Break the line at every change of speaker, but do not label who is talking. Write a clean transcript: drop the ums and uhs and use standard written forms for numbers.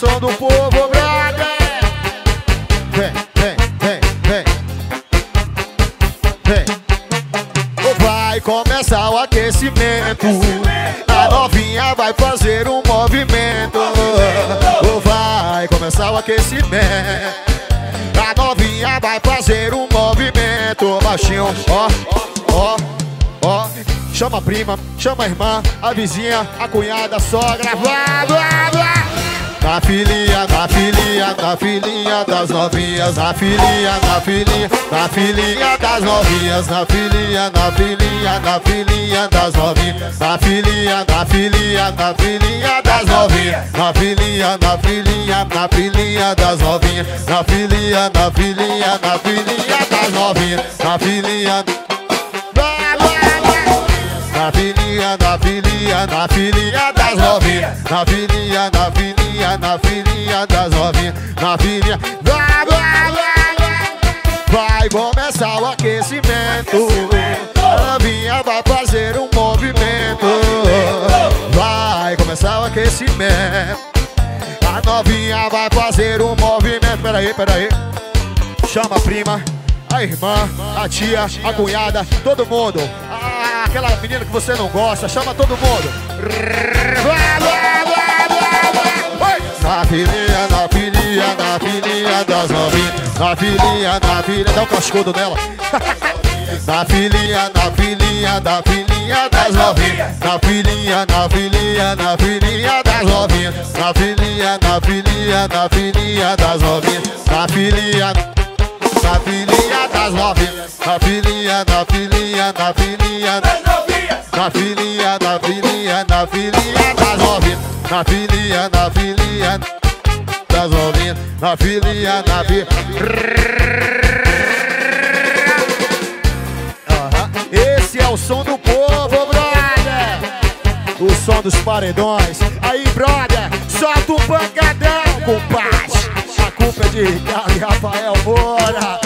som do povo, brother. Vem, vem, vem, vem. Vem. Vai começar o aquecimento. A novinha vai fazer um movimento. Vai começar o aquecimento. A novinha vai fazer um movimento. Baixinho, ó, ó, ó. Chama a prima, chama a irmã, a vizinha, a cunhada, a sogra. Blá, blá, blá. Na filhinha, na filhinha, na filhinha das novinhas. Na filhinha, na filhinha, na filhinha das novinhas. Na filhinha, na filhinha, na filhinha das novinhas. Na filhinha, na filhinha, na filhinha das novinhas. Na filhinha, na filhinha, na filhinha das novinhas. Na filhinha, na filhinha, na filhinha das novinhas. Na filhinha, na filhinha, na filhinha, na filhinha das novinhas. Na filhinha, na filhinha, na filhinha das novinhas. Na filhinha, vai começar o aquecimento. A novinha vai fazer um movimento. Vai começar o aquecimento. A novinha vai fazer um movimento. Peraí, peraí. Chama a prima, a irmã, a tia, a cunhada, todo mundo. Aquela menina que você não gosta, chama todo mundo. Na filhinha, na filhinha, na filhinha das novinhas. Na filhinha, na filhinha, dá o cascudo nela. Na filhinha, na filhinha, na filhinha das novinhas. Na filhinha, na filhinha, na filhinha das novinhas. Na filhinha, na filhinha, na filhinha das novinhas. Na filhinha, na filhinha das novinhas. Na filhinha, na filhinha, na filhinha das novinhas. Na filhinha, na filhinha, na filhinha das novinhas. Na filhinha, na filhinha das novinhas. Na filhinha, na filhinha. Esse é o som do povo, brother. O som dos paredões. Aí, brother, solta o pancadão, compadre. A culpa é de Ricardo e Rafael Moura.